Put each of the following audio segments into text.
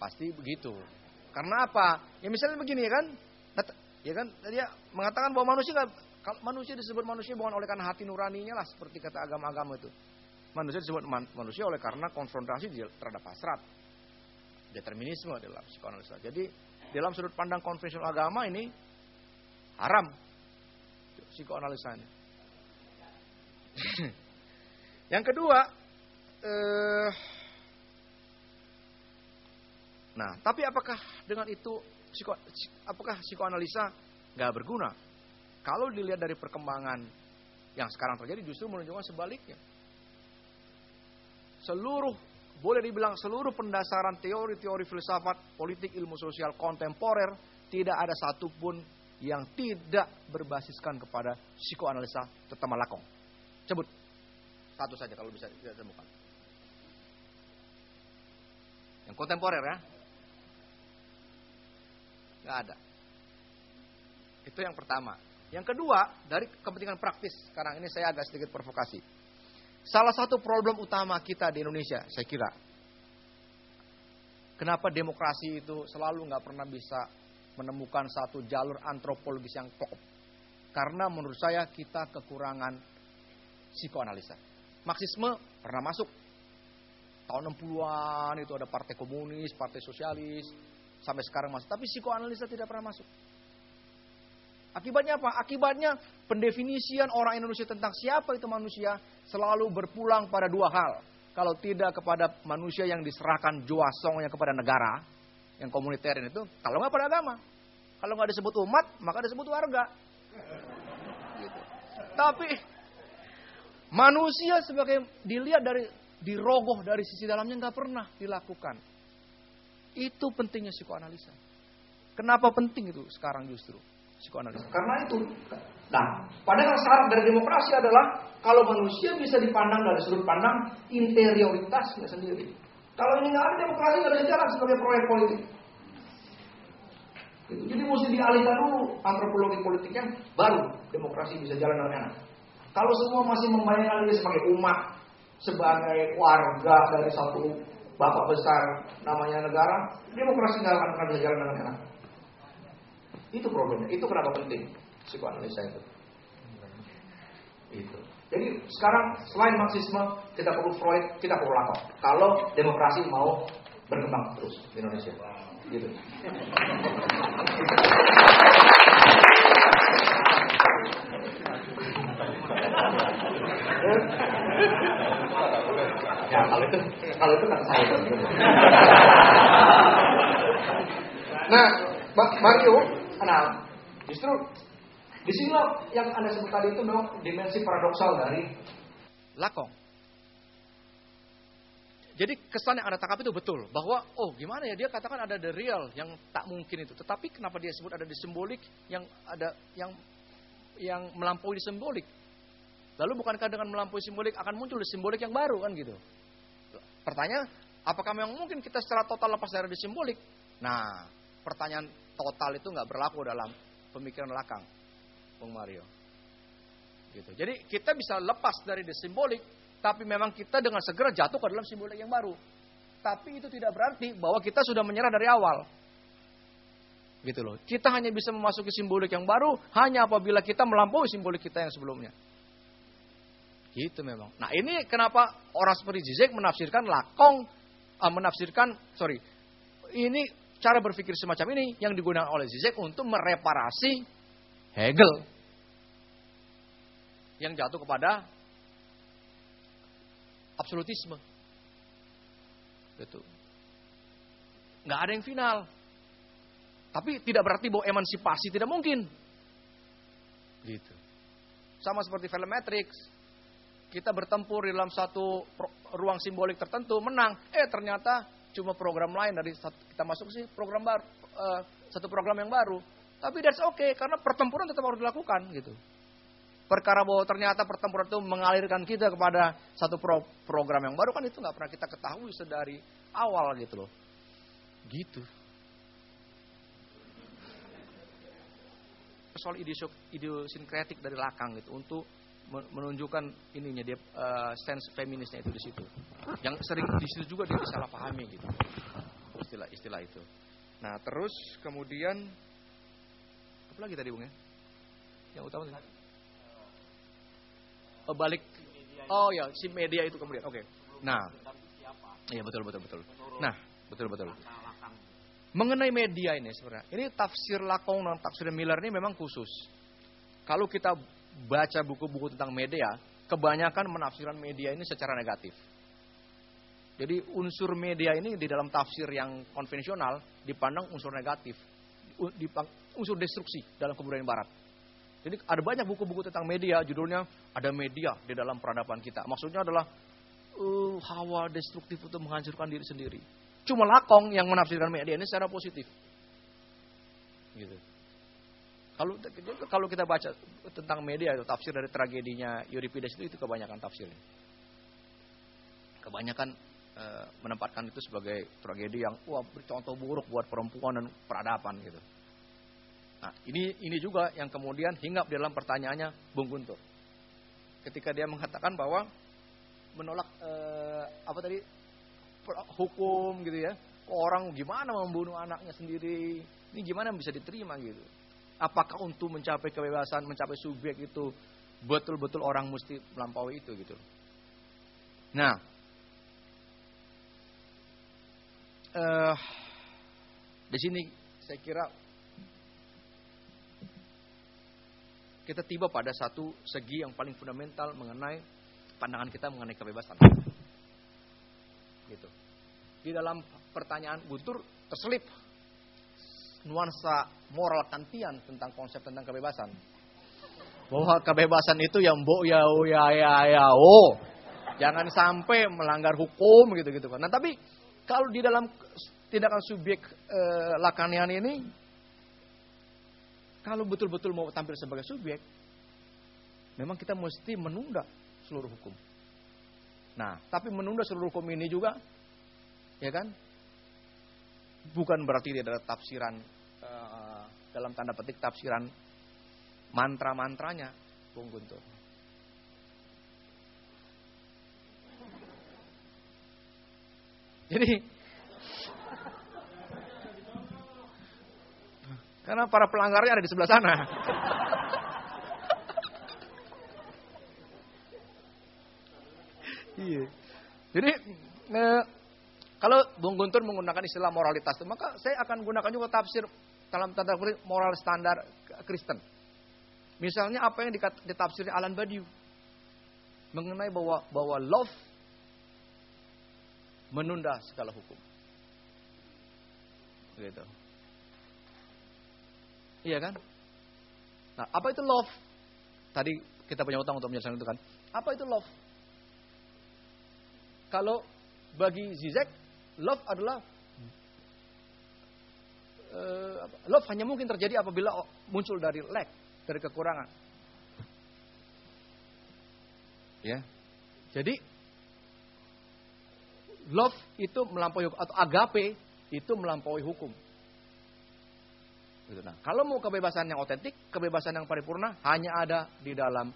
pasti begitu. Karena apa? Ya misalnya begini kan, ya kan dia mengatakan bahwa manusia disebut manusia bukan oleh karena hati nuraninya lah, seperti kata agama-agama itu. Manusia disebut manusia oleh karena konfrontasi terhadap hasrat, determinisme dalam psikoanalisa. Jadi dalam sudut pandang konvensional agama ini haram psikoanalisa ini. Yang kedua, nah, tapi apakah dengan itu apakah psikoanalisa nggak berguna? Kalau dilihat dari perkembangan yang sekarang terjadi, justru menunjukkan sebaliknya. Boleh dibilang seluruh pendasaran teori-teori filsafat, politik, ilmu sosial kontemporer, tidak ada satupun yang tidak berbasiskan kepada psikoanalisa terutama Lacan. Sebut satu saja kalau bisa ditemukan. Yang kontemporer ya. Nggak ada. Itu yang pertama. Yang kedua, dari kepentingan praktis. Sekarang ini saya agak sedikit provokasi. Salah satu problem utama kita di Indonesia, saya kira. Kenapa demokrasi itu selalu nggak pernah bisa menemukan satu jalur antropologis yang klop. Karena menurut saya kita kekurangan psikoanalisa. Marxisme pernah masuk. Tahun 60-an itu ada partai komunis, partai sosialis. Sampai sekarang masuk. Tapi psikoanalisa tidak pernah masuk. Akibatnya apa? Akibatnya pendefinisian orang Indonesia tentang siapa itu manusia selalu berpulang pada dua hal. Kalau tidak kepada manusia yang diserahkan juasongnya kepada negara, yang komunitarian itu, kalau nggak pada agama. Kalau nggak disebut umat, maka disebut warga. Gitu. Tapi manusia sebagai dilihat dirogoh dari sisi dalamnya nggak pernah dilakukan. Itu pentingnya psikoanalisa. Kenapa penting itu sekarang justru psikoanalisa? Karena itu. Nah, padahal syarat dari demokrasi adalah kalau manusia bisa dipandang dari sudut pandang interioritasnya sendiri. Kalau ini nggak ada, demokrasi nggak bisa jalan sebagai proyek politik. Gitu. Jadi mesti dialihkan dulu antropologi politiknya, baru demokrasi bisa jalan dengan enak. Kalau semua masih membayangkan diri sebagai umat, sebagai warga dari satu bapak besar namanya negara, demokrasi nggak akan pernah bisa jalan dengan enak. Itu problemnya. Itu kenapa penting psikoanalisa itu. Itu. Jadi sekarang selain Marxisme, kita perlu Freud, kita perlu Lacan. Kalau demokrasi mau berkembang terus di Indonesia. Gitu. Ya kalau itu kata saya. Nah, Mario, justru di sini yang Anda sebut tadi itu memang dimensi paradoksal dari Lacan. Jadi kesan yang Anda tangkap itu betul bahwa gimana ya dia katakan ada the real yang tak mungkin itu. Tetapi kenapa dia sebut ada di simbolik yang ada yang melampaui di simbolik? Lalu bukankah dengan melampaui simbolik akan muncul di simbolik yang baru kan gitu? Pertanyaan, apakah memang mungkin kita secara total lepas dari di simbolik? Nah, pertanyaan total itu nggak berlaku dalam pemikiran Lacan, Bung Mario. Gitu. Jadi kita bisa lepas dari the simbolik, tapi memang kita dengan segera jatuh ke dalam simbolik yang baru. Tapi itu tidak berarti bahwa kita sudah menyerah dari awal. Gitu loh. Kita hanya bisa memasuki simbolik yang baru hanya apabila kita melampaui simbolik kita yang sebelumnya. Gitu memang. Nah ini kenapa orang seperti Zizek menafsirkan Lacan, ini cara berpikir semacam ini yang digunakan oleh Zizek untuk mereparasi Hegel yang jatuh kepada absolutisme. Gitu. Nggak ada yang final. Tapi tidak berarti bahwa emansipasi tidak mungkin. Gitu. Sama seperti film Matrix. Kita bertempur di dalam satu ruang simbolik tertentu, menang. Ternyata cuma program lain dari kita masuk sih program baru, satu program yang baru. Tapi that's okay karena pertempuran tetap harus dilakukan gitu. Perkara bahwa ternyata pertempuran itu mengalirkan kita kepada satu program yang baru kan itu nggak pernah kita ketahui sedari awal gitu loh. Gitu. Soal idiosinkretik dari Lacan gitu untuk menunjukkan ininya dia sense feminisnya itu di situ. Yang sering di situ juga dia disalahpahami gitu. istilah itu. Nah, terus kemudian apa lagi tadi Bung ya? Yang utama tadi. Balik. Oh ya, si media itu kemudian. Oke. Nah. Iya betul. Nah, betul. Mengenai media ini sebenarnya, ini tafsir Lakong dan tafsir Miller ini memang khusus. Kalau kita baca buku-buku tentang media, kebanyakan menafsirkan media ini secara negatif. Jadi unsur media ini di dalam tafsir yang konvensional dipandang unsur negatif, unsur destruksi dalam kebudayaan Barat. Jadi ada banyak buku-buku tentang media, judulnya ada media di dalam peradaban kita. Maksudnya adalah hawa destruktif untuk menghancurkan diri sendiri. Cuma Lakong yang menafsirkan media ini secara positif. Gitu. Kalau kita baca tentang media itu tafsir dari tragedinya Euripides itu kebanyakan tafsirnya. Kebanyakan menempatkan itu sebagai tragedi yang bercontoh buruk buat perempuan dan peradaban gitu. Nah, ini juga yang kemudian hinggap dalam pertanyaannya Bung Guntur. Ketika dia mengatakan bahwa menolak hukum gitu ya. Orang gimana membunuh anaknya sendiri? Ini gimana bisa diterima gitu? Apakah untuk mencapai kebebasan, mencapai subjek itu betul-betul orang mesti melampaui itu gitu? Nah, di sini saya kira kita tiba pada satu segi yang paling fundamental mengenai pandangan kita mengenai kebebasan. Gitu. Di dalam pertanyaan Guntur terselip nuansa moral kantian tentang konsep tentang kebebasan. Bahwa kebebasan itu yang jangan sampai melanggar hukum gitu kan. Nah, tapi kalau di dalam tindakan subjek Lacanian ini, kalau betul-betul mau tampil sebagai subjek, memang kita mesti menunda seluruh hukum. Nah, tapi menunda seluruh hukum ini juga, ya kan, bukan berarti dia ada tafsiran dalam tanda petik tafsiran mantra-mantranya Bung Guntur. Jadi karena para pelanggarnya ada di sebelah sana. Iya. Jadi kalau Bung Guntur menggunakan istilah moralitas, maka saya akan gunakan juga tafsir dalam tanda kutip moral standar Kristen. Misalnya apa yang ditafsir Alan Badiou mengenai bahwa love menunda segala hukum. Gitu. Iya kan? Nah, apa itu love? Tadi kita punya utang untuk menjelaskan itu kan. Apa itu love? Kalau bagi Zizek, love adalah love hanya mungkin terjadi apabila muncul dari lack, dari kekurangan. Ya. Jadi love itu melampaui atau agape itu melampaui hukum. Gitu. Nah, kalau mau kebebasan yang otentik, kebebasan yang paripurna hanya ada di dalam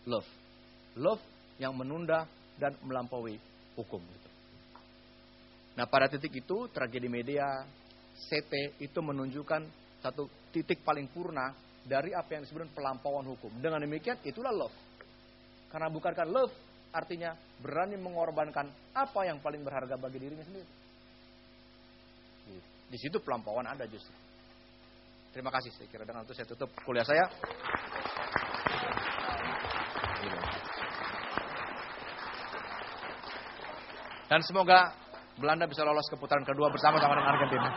love. Love yang menunda dan melampaui hukum. Gitu. Nah, pada titik itu tragedi media CT itu menunjukkan satu titik paling purna dari apa yang disebut pelampauan hukum. Dengan demikian itulah love. Karena bukankah love artinya berani mengorbankan apa yang paling berharga bagi dirinya sendiri. Di situ pelampauan ada justru. Terima kasih, saya kira dengan itu saya tutup kuliah saya. Dan semoga Belanda bisa lolos ke putaran kedua bersama-sama dengan Argentina.